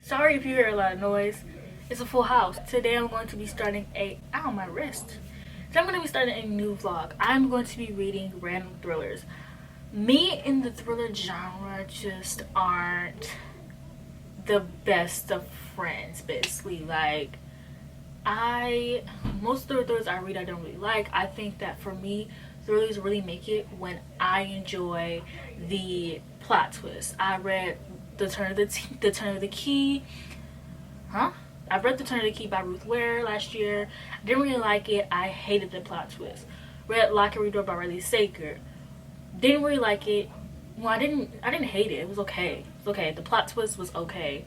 Sorry if you hear a lot of noise. It's a full house. Today I'm going to be starting ow, my wrist. Today I'm going to be starting a new vlog. I'm going to be reading random thrillers. Me and the thriller genre just aren't the best of friends, basically. Like, most of the thrillers I read I don't really like. I think that for me, thrillers really make it when I enjoy the plot twist. I read The Turn of the Key. I read The Turn of the Key by Ruth Ware last year. I didn't really like it. I hated the plot twist. Read Lock and Reader by Riley Sager. Didn't really like it. Well, I didn't hate it. It was okay. It was okay. The plot twist was okay.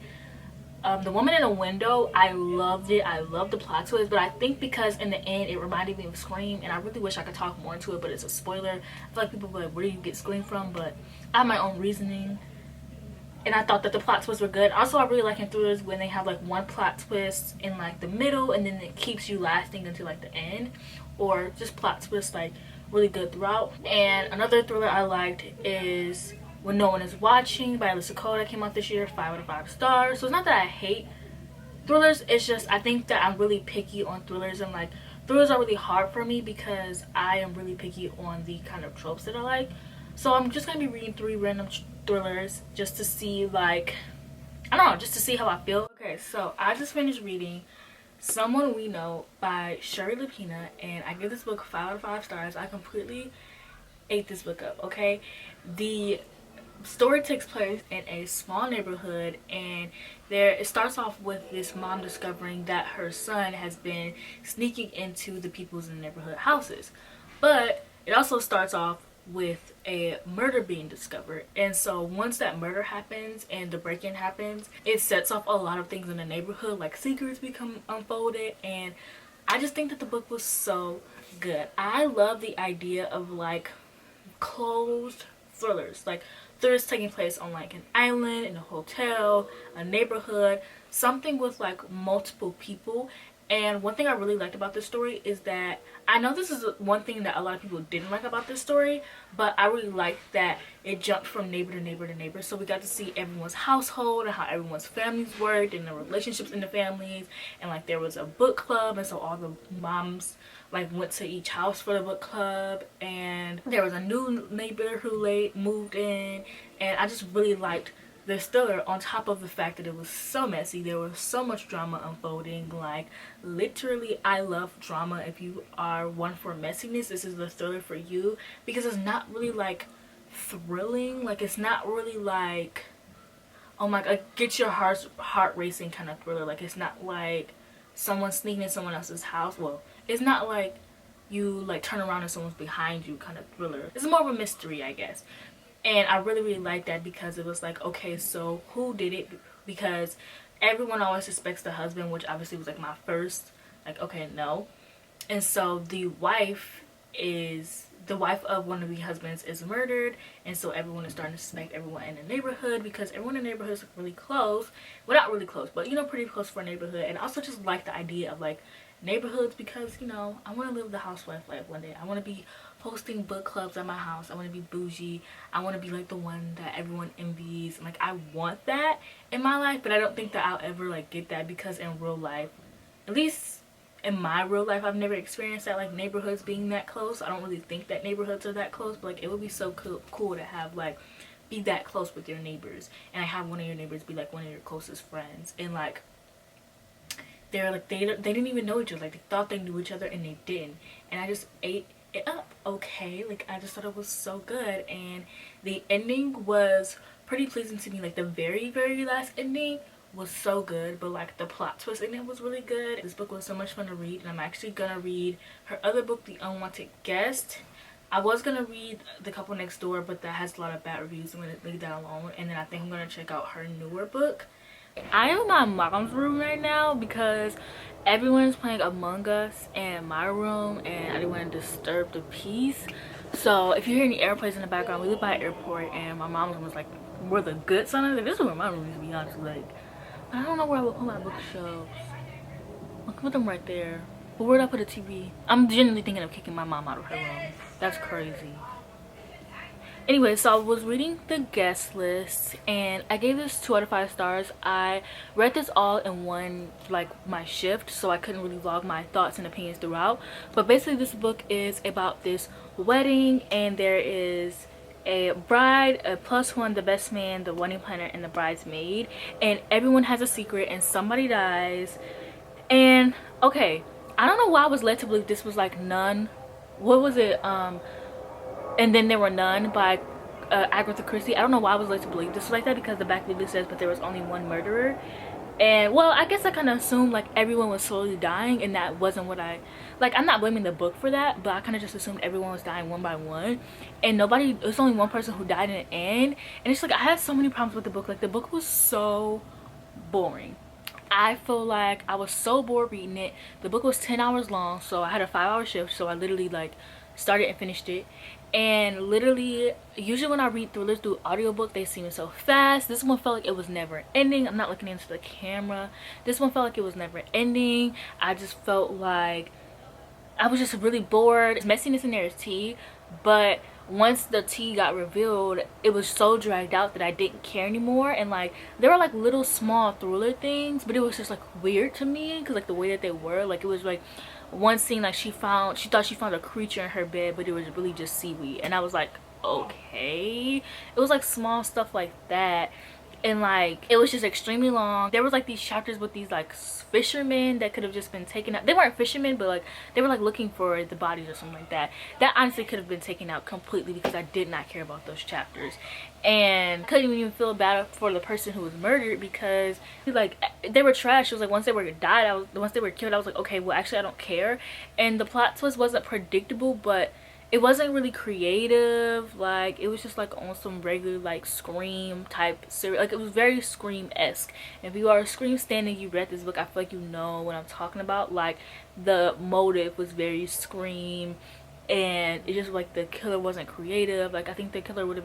The Woman in the Window, I loved it. I loved the plot twist, but I think because in the end it reminded me of Scream, and I really wish I could talk more into it, but it's a spoiler. I feel like people will be like, where do you get Scream from? But I have my own reasoning, and I thought that the plot twists were good. Also, I really like in thrillers when they have like one plot twist in like the middle, and then it keeps you lasting until like the end, or just plot twists like really good throughout. And another thriller I liked is When No One Is Watching by Alicia that came out this year. 5 out of 5 stars. So it's not that I hate thrillers, it's just I think that I'm really picky on thrillers, and like thrillers are really hard for me because I am really picky on the kind of tropes that I like. So I'm just gonna be reading 3 random thrillers just to see, like, I don't know, just to see how I feel. Okay, so I just finished reading Someone We Know by Shirley Lapina, and I give this book 5 out of 5 stars. I completely ate this book up. Okay, the story takes place in a small neighborhood, and it starts off with this mom discovering that her son has been sneaking into the people's in the neighborhood houses. But it also starts off with a murder being discovered, and so once that murder happens and the break-in happens, it sets off a lot of things in the neighborhood, like secrets become unfolded. And I just think that the book was so good. I love the idea of like closed thrillers, like thrillers taking place on like an island, in a hotel, a neighborhood, something with like multiple people. And one thing I really liked about this story is that, I know this is one thing that a lot of people didn't like about this story, but I really liked that it jumped from neighbor to neighbor to neighbor. So we got to see everyone's household and how everyone's families worked and the relationships in the families. And like there was a book club, and so all the moms like went to each house for the book club. And there was a new neighbor who moved in, and I just really liked this thriller, on top of the fact that it was so messy. There was so much drama unfolding. Like, literally, I love drama. If you are one for messiness, this is the thriller for you, because it's not really like thrilling. Like, it's not really like, oh my god, get your heart racing kind of thriller. Like, it's not like someone sneaking in someone else's house. Well, it's not like you like turn around and someone's behind you kind of thriller. It's more of a mystery, I guess. And I really liked that, because it was like, okay, so who did it? Because everyone always suspects the husband, which obviously was like my first, like, okay, no. And so the wife of one of the husbands is murdered, and so everyone is starting to suspect everyone in the neighborhood, because everyone in the neighborhood is really close. Well, not really close, but you know, pretty close for a neighborhood. And I also just like the idea of like neighborhoods, because you know, I want to live the housewife life one day. I want to be hosting book clubs at my house. I want to be bougie. I want to be like the one that everyone envies. And, like, I want that in my life, but I don't think that I'll ever like get that, because in real life, at least in my real life, I've never experienced that, like neighborhoods being that close. I don't really think that neighborhoods are that close, but like it would be so cool to have like be that close with your neighbors, and have one of your neighbors be like one of your closest friends, and like they're like they didn't even know each other. Like they thought they knew each other and they didn't. And I just ate it up. Okay, like I just thought it was so good, and the ending was pretty pleasing to me. Like the very last ending was so good, but like the plot twist in it was really good. This book was so much fun to read, and I'm actually gonna read her other book, The Unwanted Guest. I was gonna read The Couple Next Door, but that has a lot of bad reviews. I'm gonna leave that alone, and then I think I'm gonna check out her newer book. I am in my mom's room right now because everyone's playing Among Us in my room, and I didn't want to disturb the peace. So if you hear any airplanes in the background, we live by an airport, and my mom's room was like where the good son is. This is where my room is, to be honest. Like, I don't know where I would put my bookshelves. I'll put them right there. But where would I put a TV? I'm genuinely thinking of kicking my mom out of her room. That's crazy. Anyway, so I was reading the guest list and I gave this 2 out of 5 stars. I read this all in one, like, my shift, so I couldn't really vlog my thoughts and opinions throughout. But basically this book is about this wedding, and there is a bride, a plus one, the best man, the wedding planner, and the bridesmaid, and everyone has a secret and somebody dies. And okay, I don't know why I was led to believe this was like Nun. What was it? And then there were none by Agatha Christie. I don't know why I was led to believe this was like that, because the back literally says, but there was only one murderer. And well, I guess I kind of assumed like everyone was slowly dying, and that wasn't what I like. I'm not blaming the book for that, but I kind of just assumed everyone was dying one by one, and nobody, it was only one person who died in the end. And it's like I had so many problems with the book. Like, the book was so boring. I feel like I was so bored reading it. The book was 10 hours long, so I had a 5-hour shift, so I literally like started and finished it. And literally, usually when I read thrillers through audiobook, they seem so fast. This one felt like it was never ending. I'm not looking into the camera. This one felt like it was never ending. I just felt like I was just really bored. Messiness in there is tea, but once the tea got revealed, it was so dragged out that I didn't care anymore. And like, there were like little small thriller things, but it was just like weird to me, because like the way that they were, like, it was like one scene, like she thought she found a creature in her bed, but it was really just seaweed. And I was like, okay. It was like small stuff like that. And like, it was just extremely long. There was like these chapters with these like fishermen that could have just been taken out. They weren't fishermen, but like they were like looking for the bodies or something like that. That honestly could have been taken out completely, because I did not care about those chapters. And couldn't even feel bad for the person who was murdered, because like they were trash. It was like once they were once they were killed, I was like, okay, well actually I don't care. And the plot twist wasn't predictable, but it wasn't really creative. Like, it was just like on some regular like Scream type series. Like, it was very Scream-esque. If you are a Scream stan and you read this book, I feel like you know what I'm talking about. Like, the motive was very Scream, and it just like the killer wasn't creative. Like, I think the killer would have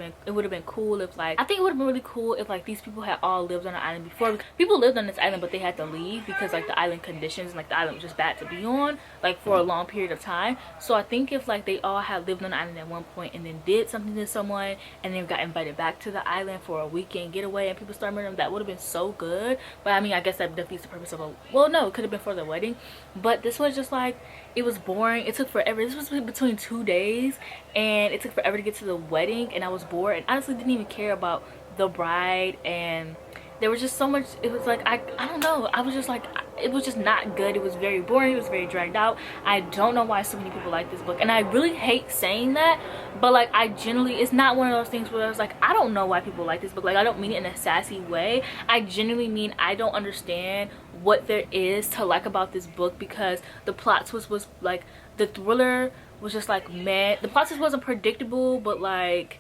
been cool if like, I think it would have been really cool if like these people had all lived on an island before. People lived on this island, but they had to leave because like the island conditions and like the island was just bad to be on, like, for a long period of time. So I think if like they all had lived on the island at one point and then did something to someone and then got invited back to the island for a weekend getaway and people started murdering them, that would have been so good. But I mean, I guess that defeats the purpose of a, well, no, it could have been for the wedding. But this was just like, it was boring. It took forever. This was between 2 days, and it took forever to get to the wedding, and I was bored and honestly didn't even care about the bride. And there was just so much, it was like, I don't know, I was just like, it was just not good. It was very boring. It was very dragged out. I don't know why so many people like this book, and I really hate saying that, but like, I genuinely, it's not one of those things where I was like, I don't know why people like this book. Like, I don't mean it in a sassy way. I genuinely mean I don't understand what there is to like about this book, because the plot twist was like, the thriller was just like, man, the plot twist wasn't predictable, but like,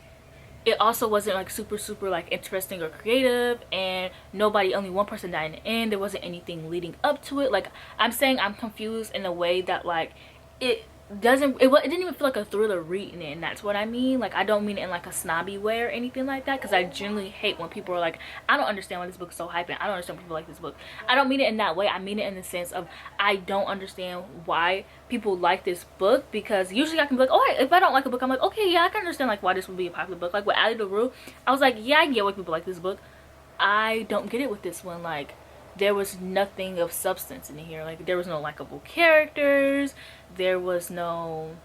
it also wasn't like super like interesting or creative. And only one person died in the end. There wasn't anything leading up to it. Like, I'm saying, I'm confused in a way that like, it didn't even feel like a thriller reading it, and that's what I mean. Like, I don't mean it in like a snobby way or anything like that, because I generally hate when people are like, I don't understand why this book is so hyped, and I don't understand why people like this book. I don't mean it in that way. I mean it in the sense of, I don't understand why people like this book, because usually I can be like, oh, if I don't like a book, I'm like, okay, yeah, I can understand like why this would be a popular book. Like with Ali LaRue, I was like, yeah, I get why people like this book. I don't get it with this one. Like, there was nothing of substance in here. Like, there was no likable characters. There was no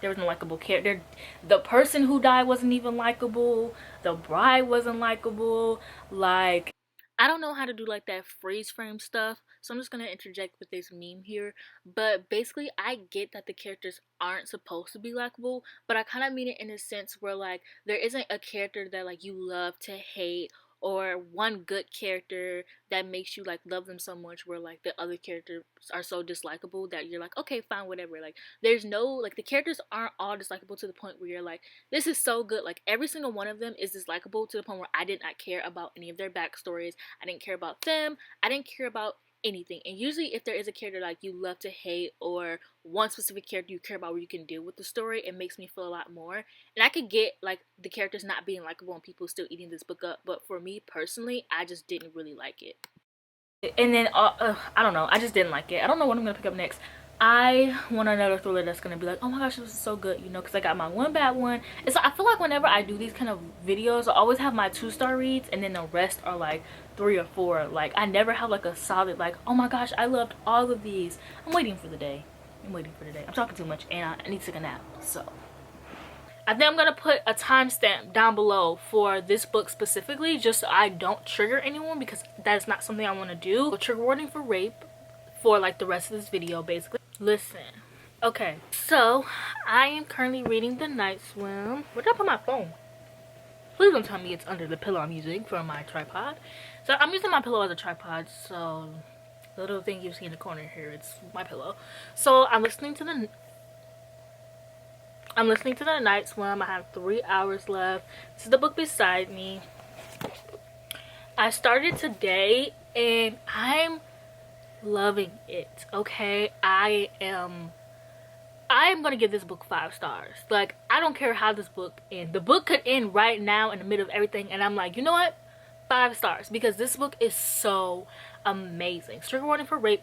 likable character. The person who died wasn't even likable. The bride wasn't likable. Like, I don't know how to do like that freeze frame stuff, so I'm just gonna interject with this meme here. But basically, I get that the characters aren't supposed to be likable, but I kind of mean it in a sense where like, there isn't a character that like you love to hate, or one good character that makes you like love them so much, where like the other characters are so dislikable that you're like, okay, fine, whatever. Like, there's no, like, the characters aren't all dislikable to the point where you're like, this is so good. Like, every single one of them is dislikable to the point where I did not care about any of their backstories. I didn't care about them. I didn't care about anything. And usually if there is a character like you love to hate, or one specific character you care about where you can deal with the story, it makes me feel a lot more. And I could get like the characters not being likable and people still eating this book up, but for me personally, I just didn't really like it. And then I don't know, I just didn't like it. I don't know what I'm gonna pick up next. I want another thriller that's gonna be like, oh my gosh, this is so good, you know, because I got my one bad one. It's I feel like whenever I do these kind of videos, I always have my 2-star reads, and then the rest are like 3 or 4. Like I never have like a solid like, oh my gosh, I loved all of these. I'm waiting for the day. I'm talking too much, and I need to take a nap. So I think I'm gonna put a timestamp down below for this book specifically, just so I don't trigger anyone, because that is not something I want to do. So, trigger warning for rape for like the rest of this video, basically. Listen, okay, so I am currently reading The Night Swim. Where did I put my phone? Please don't tell me it's under the pillow I'm using for my tripod. So I'm using my pillow as a tripod, so the little thing you see in the corner here, it's my pillow. So I'm listening to the Night Swim. I have 3 hours left. This is the book beside me. I started today and I'm loving it. Okay, I am gonna give this book 5 stars. Like, I don't care how this book ends. The book could end right now in the middle of everything, and I'm like, you know what, 5 stars, because this book is so amazing. Trigger warning for rape.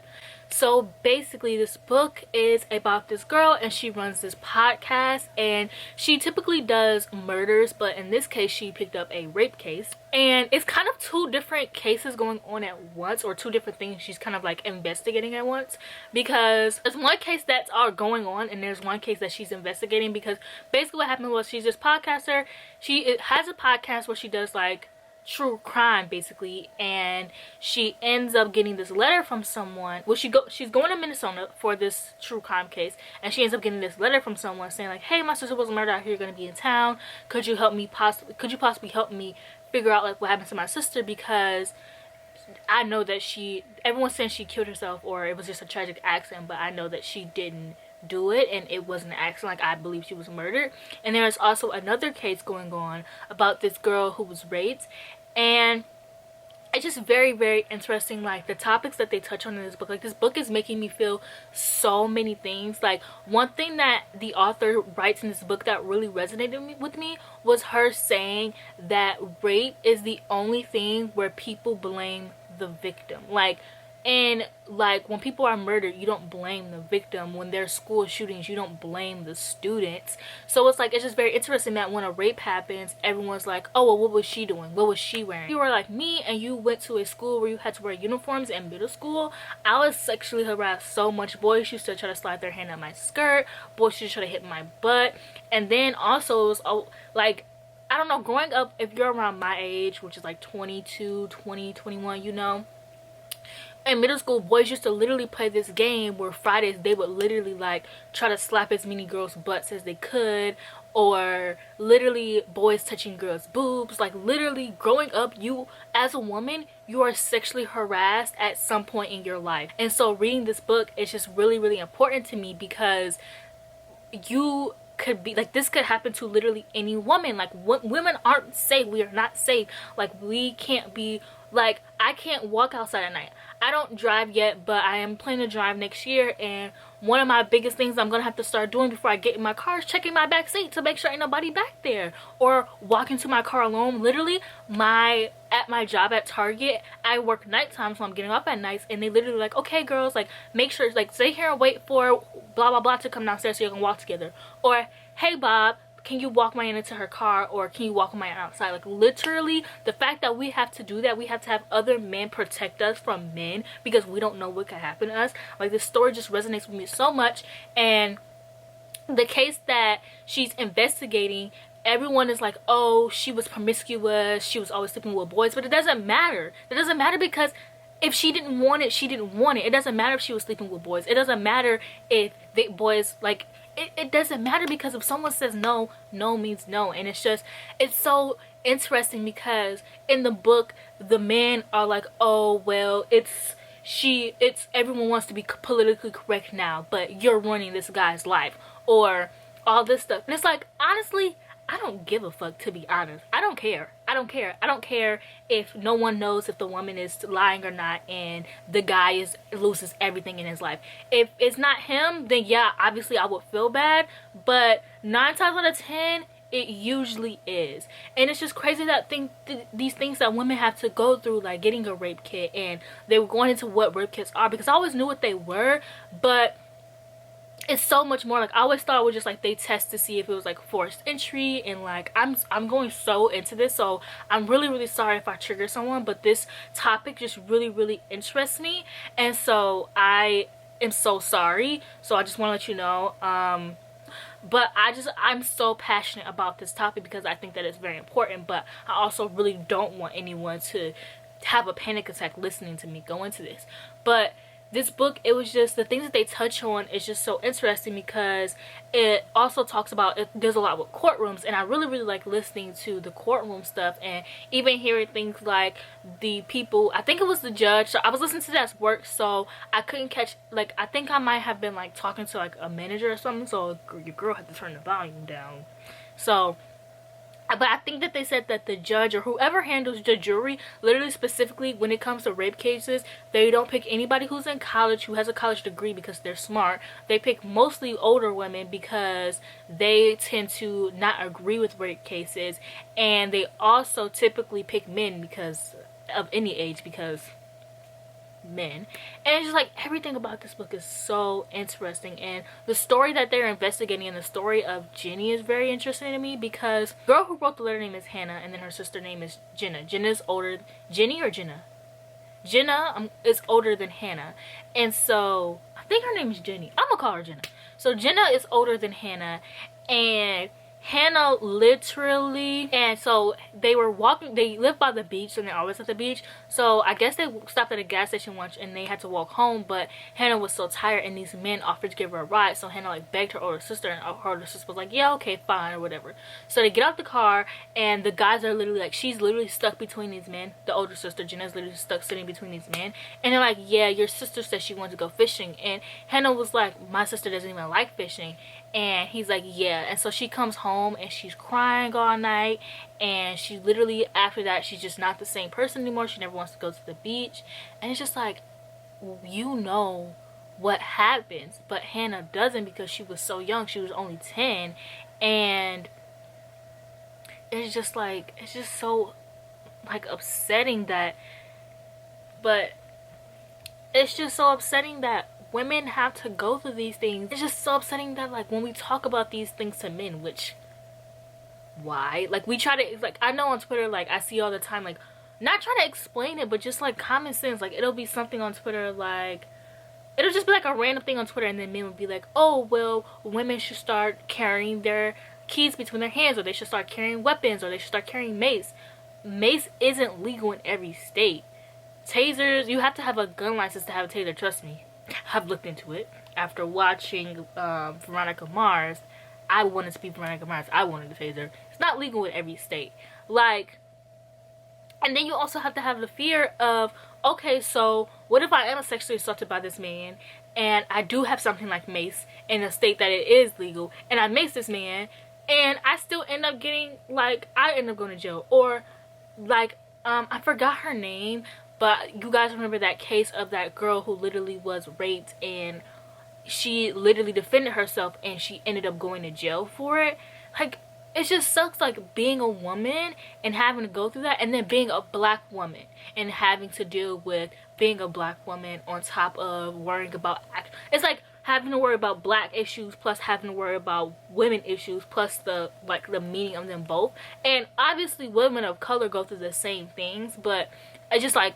So basically this book is about this girl, and she runs this podcast, and she typically does murders, but in this case she picked up a rape case, and it's kind of 2 different cases going on at once, or 2 different things she's kind of like investigating at once, because there's one case that's all going on and there's one case that she's investigating. Because basically what happened was, she's this podcaster. She has a podcast where she does like true crime basically, and she ends up getting this letter from someone. Well, she's going to Minnesota for this true crime case, and she ends up getting this letter from someone saying like, hey, my sister was murdered out here, gonna be in town, could you possibly help me figure out like what happened to my sister, because I know that everyone's saying she killed herself or it was just a tragic accident, but I know that she didn't do it and it wasn't an accident. Like, I believe she was murdered. And there's also another case going on about this girl who was raped, and it's just very, very interesting, like the topics that they touch on in this book. Like, this book is making me feel so many things. Like, one thing that the author writes in this book that really resonated with me was her saying that rape is the only thing where people blame the victim. And when people are murdered, you don't blame the victim. When there's school shootings, you don't blame the students. So it's just very interesting that when a rape happens, everyone's like, oh, well, what was she doing? What was she wearing? If you were like me and you went to a school where you had to wear uniforms in middle school, I was sexually harassed so much. Boys used to try to slide their hand on my skirt. Boys used to try to hit my butt. And then also, it was I don't know, growing up, if you're around my age, which is like 22, 20, 21, you know, in middle school, boys used to literally play this game where Fridays they would literally try to slap as many girls' butts as they could, or literally boys touching girls' boobs. Like, literally growing up, you as a woman, you are sexually harassed at some point in your life. And so reading this book is just really, really important to me, because you could be this could happen to literally any woman. Women aren't safe. We are not safe. We can't be I can't walk outside at night. I don't drive yet, but I am planning to drive next year, and one of my biggest things I'm gonna have to start doing before I get in my car is checking my back seat to make sure ain't nobody back there, or walking to my car alone. Literally, at my job at Target, I work nighttime, so I'm getting up at nights, and they literally okay, girls, make sure stay here and wait for blah blah blah to come downstairs so you can walk together, or hey Bob, can you walk my aunt into her car, or can you walk my aunt outside? Literally, the fact that we have to do that, we have to have other men protect us from men, because we don't know what could happen to us. This story just resonates with me so much. And the case that she's investigating, everyone is like, oh, she was promiscuous, she was always sleeping with boys, but it doesn't matter. It doesn't matter, because if she didn't want it, she didn't want it. It doesn't matter if she was sleeping with boys. It doesn't matter if the boys it doesn't matter, because if someone says no, no means no. And it's so interesting, because in the book the men are like, oh well, it's everyone wants to be politically correct now, but you're ruining this guy's life, or all this stuff. And it's honestly, I don't give a fuck, to be honest. I don't care. I don't care if no one knows if the woman is lying or not, and the guy loses everything in his life. If it's not him, then yeah, obviously I would feel bad, but 9 times out of 10, it usually is. And it's just crazy that these things that women have to go through, like getting a rape kit, and they were going into what rape kits are, because I always knew what they were, but it's so much more. Like, I always thought it was just like they test to see if it was like forced entry, and like I'm going so into this, so I'm really sorry if I trigger someone, but this topic just really interests me, and so I am so sorry. So I just want to let you know, but I'm so passionate about this topic because I think that it's very important, but I also really don't want anyone to have a panic attack listening to me go into this. But this book, it was just, the things that they touch on is just so interesting because it also talks about, it does a lot with courtrooms, and I really like listening to the courtroom stuff, and even hearing things like the people, I think it was the judge, so I was listening to that at work, so I couldn't catch, like, I think I might have been like talking to like a manager or something, so your girl had to turn the volume down. So but I think that they said that the judge or whoever handles the jury, literally specifically when it comes to rape cases, they don't pick anybody who's in college, who has a college degree, because they're smart. They pick mostly older women because they tend to not agree with rape cases. And they also typically pick men because of any age, because men. And it's just like, everything about this book is so interesting, and the story that they're investigating and the story of Jenny is very interesting to me, because the girl who wrote the letter name is Hanna, and then her sister name is Jenna. Jenna's older, Jenny or Jenna? Jenna is older than Hanna, and so I think her name is Jenny. I'm gonna call her Jenna. So Jenna is older than Hanna, and Hanna literally, and so they were walking, they live by the beach, and they're always at the beach, so I guess they stopped at a gas station once and they had to walk home, but Hanna was so tired and these men offered to give her a ride, so Hanna like begged her older sister, and her older sister was like, yeah, okay, fine, or whatever. So they get out the car, and the guys are literally like, she's literally stuck between these men, the older sister, Jenna's literally stuck sitting between these men, and they're like, yeah, your sister said she wanted to go fishing, and Hanna was like, my sister doesn't even like fishing. And he's like, yeah. And so she comes home and she's crying all night, and she literally, after that, she's just not the same person anymore. She never wants to go to the beach, and it's just like, you know what happens, but Hanna doesn't, because she was so young. She was only 10, and it's just like, it's just so like upsetting that, but it's just so upsetting that women have to go through these things. It's just so upsetting that, like, when we talk about these things to men, which, why? Like, we try to, like, I know on Twitter, like, I see all the time, like, not trying to explain it, but just, like, common sense. Like, it'll be something on Twitter, like, it'll just be, like, a random thing on Twitter, and then men will be like, oh, well, women should start carrying their keys between their hands, or they should start carrying weapons, or they should start carrying mace. Mace isn't legal in every state. Tasers, you have to have a gun license to have a taser, trust me. I've looked into it. After watching Veronica Mars, I wanted to be Veronica Mars. I wanted a taser. It's not legal in every state. Like, and then you also have to have the fear of, okay, so what if I am sexually assaulted by this man, and I do have something like mace in a state that it is legal, and I mace this man, and I still end up getting, like, I end up going to jail. Or, like, I forgot her name, but you guys remember that case of that girl who literally was raped, and she literally defended herself, and she ended up going to jail for it. Like, it just sucks, like, being a woman and having to go through that, and then being a black woman and having to deal with being a black woman on top of worrying about, it's like having to worry about black issues plus having to worry about women issues, plus the, like, the meaning of them both. And obviously women of color go through the same things, but I just feel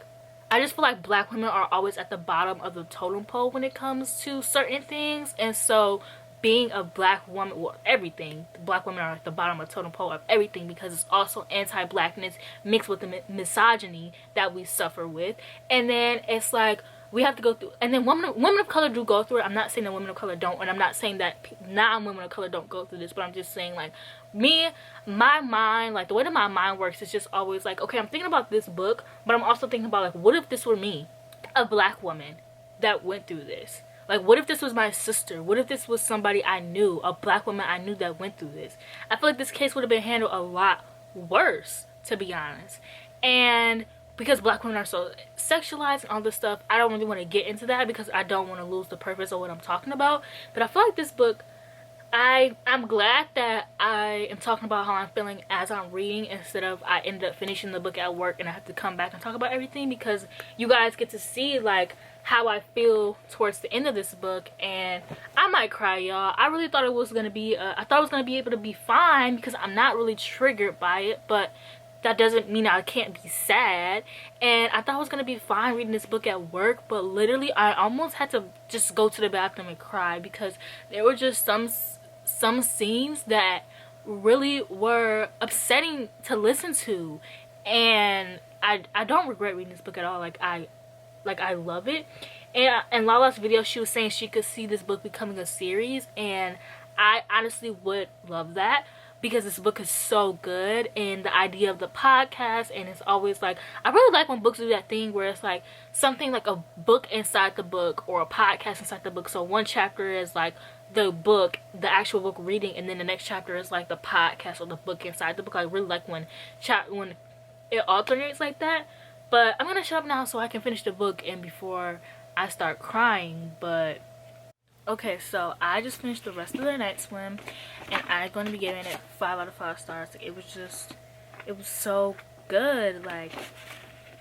like black women are always at the bottom of the totem pole when it comes to certain things. And so being a black woman, well, everything, black women are at the bottom of the totem pole of everything, because it's also anti-blackness mixed with the misogyny that we suffer with. And then it's like, we have to go through, and then women of color do go through it. I'm not saying that women of color don't, and I'm not saying that non-women of color don't go through this, but I'm just saying, like, me, my mind, like, the way that my mind works is just always like, okay, I'm thinking about this book, but I'm also thinking about, like, what if this were me, a black woman that went through this? Like, what if this was my sister? What if this was somebody I knew, a black woman I knew that went through this? I feel like this case would have been handled a lot worse, to be honest. And because black women are so sexualized and all this stuff, I don't really want to get into that because I don't want to lose the purpose of what I'm talking about. But I feel like this book, I'm glad that I am talking about how I'm feeling as I'm reading, instead of I ended up finishing the book at work and I have to come back and talk about everything, because you guys get to see, like, how I feel towards the end of this book. And I I might cry, y'all. I really thought it was gonna be I thought I was gonna be able to be fine because I'm not really triggered by it, but that doesn't mean I can't be sad. And I thought I was gonna be fine reading this book at work, but literally I almost had to just go to the bathroom and cry because there were just some scenes that really were upsetting to listen to. And I don't regret reading this book at all. Like I love it. And in Lala's video, she was saying she could see this book becoming a series, and I honestly would love that because this book is so good. And the idea of the podcast, and it's always like, I really like when books do that thing where it's like something like a book inside the book or a podcast inside the book. So one chapter is like the book, the actual book reading, and then the next chapter is like the podcast or the book inside the book. I really like when it alternates like that. But I'm gonna shut up now so I can finish the book and before I start crying. But okay, so I just finished the rest of the Night Swim, and I'm going to be giving it 5 out of 5 stars. Like, it was so good. Like,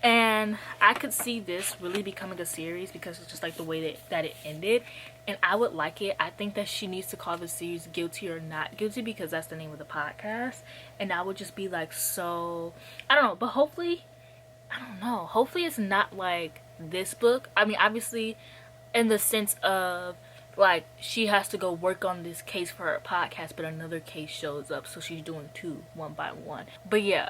and I could see this really becoming a series because it's just like the way that it ended, and I would like it. I think that she needs to call the series Guilty or Not Guilty because that's the name of the podcast, and I would just be like, so I don't know, but hopefully, I don't know, hopefully it's not like this book. I mean, obviously in the sense of like she has to go work on this case for her podcast, but another case shows up, so she's doing 2 one by one. But yeah,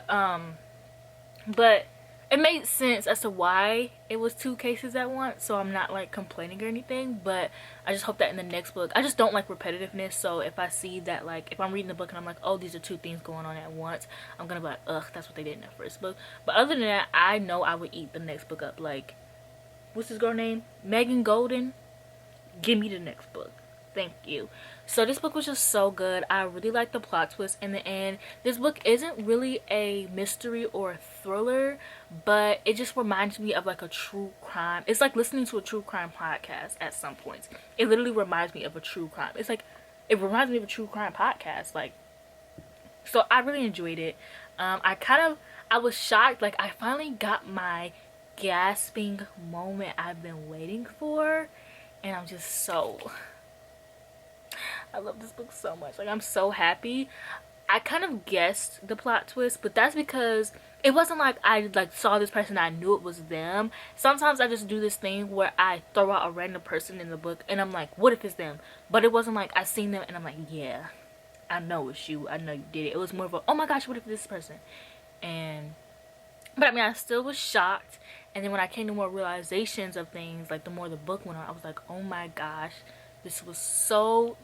but it made sense as to why it was 2 cases at once, so I'm not like complaining or anything. But I just hope that in the next book, I just don't like repetitiveness, so if I see that, like if I'm reading the book and I'm like, oh, these are 2 things going on at once, I'm gonna be like, ugh, that's what they did in the first book. But other than that, I know I would eat the next book up. Like, what's this girl name? Megan Golden? Give me the next book. Thank you. So this book was just so good. I really like the plot twist in the end. This book isn't really a mystery or a thriller, but it just reminds me of like a true crime. It's like listening to a true crime podcast at some points. It literally reminds me of a true crime. It's like, it reminds me of a true crime podcast. Like, so I really enjoyed it. I was shocked. Like, I finally got my gasping moment I've been waiting for, and I'm just so, I love this book so much. Like, I'm so happy. I kind of guessed the plot twist, but that's because it wasn't like I like saw this person and I knew it was them. Sometimes I just do this thing where I throw out a random person in the book and I'm like, what if it's them? But it wasn't like I seen them and I'm like, yeah, I know it's you, I know you did it. It was more of a, oh my gosh, what if this person? And but I mean, I still was shocked. And then when I came to more realizations of things, like the more the book went on, I was like, oh my gosh, this was so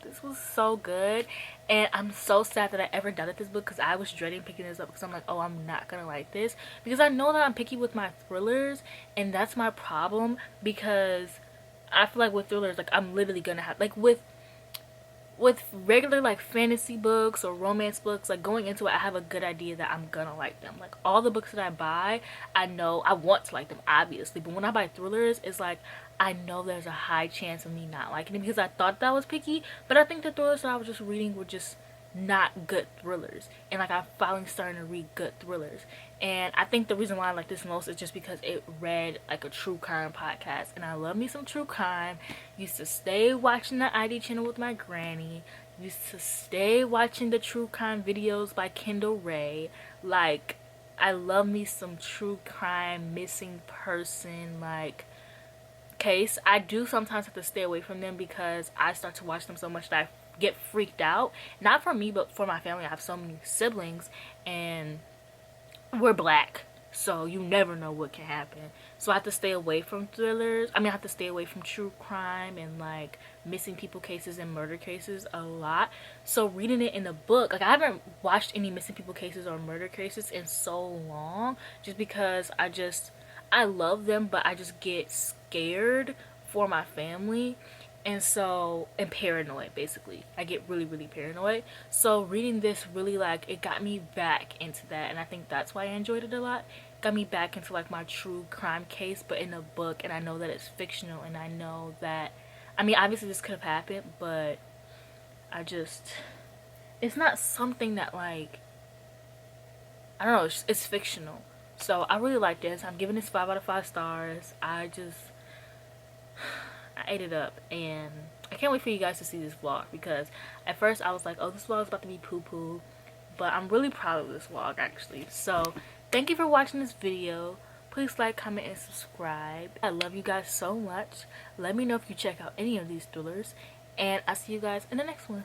good. And I'm so sad that I ever doubted this book because I was dreading picking this up because I'm like, oh, I'm not gonna like this, because I know that I'm picky with my thrillers, and that's my problem. Because I feel like with thrillers, like I'm literally gonna have, like with regular like fantasy books or romance books, like going into it, I have a good idea that I'm gonna like them. Like all the books that I buy, I know I want to like them, obviously, but when I buy thrillers, it's like I know there's a high chance of me not liking it because I thought that was picky. But I think the thrillers that I was just reading were just not good thrillers, and like I'm finally starting to read good thrillers. And I think the reason why I like this most is just because it read like a true crime podcast, and I love me some true crime. Used to stay watching the ID channel with my granny, used to stay watching the true crime videos by Kendall Ray. Like, I love me some true crime, missing person like case. I do sometimes have to stay away from them because I start to watch them so much that I get freaked out. Not for me, but for my family. I have so many siblings and we're black, so you never know what can happen. So I have to stay away from thrillers. I mean, I have to stay away from true crime and like missing people cases and murder cases a lot. So reading it in a book, like I haven't watched any missing people cases or murder cases in so long, just because I love them, but I just get scared for my family. And so, and paranoid, basically. I get really paranoid. So reading this really, like, it got me back into that, and I think that's why I enjoyed it a lot. Got me back into like my true crime case, but in a book. And I know that it's fictional, and I know that, I mean, obviously this could have happened, but it's not something that, like, I don't know, it's fictional. So I really like this. I'm giving this 5 out of 5 stars. I ate it up, and I can't wait for you guys to see this vlog, because at first I was like, oh, this vlog is about to be poo-poo, but I'm really proud of this vlog actually. So thank you for watching this video. Please like, comment, and subscribe. I love you guys so much. Let me know if you check out any of these thrillers, and I'll see you guys in the next one.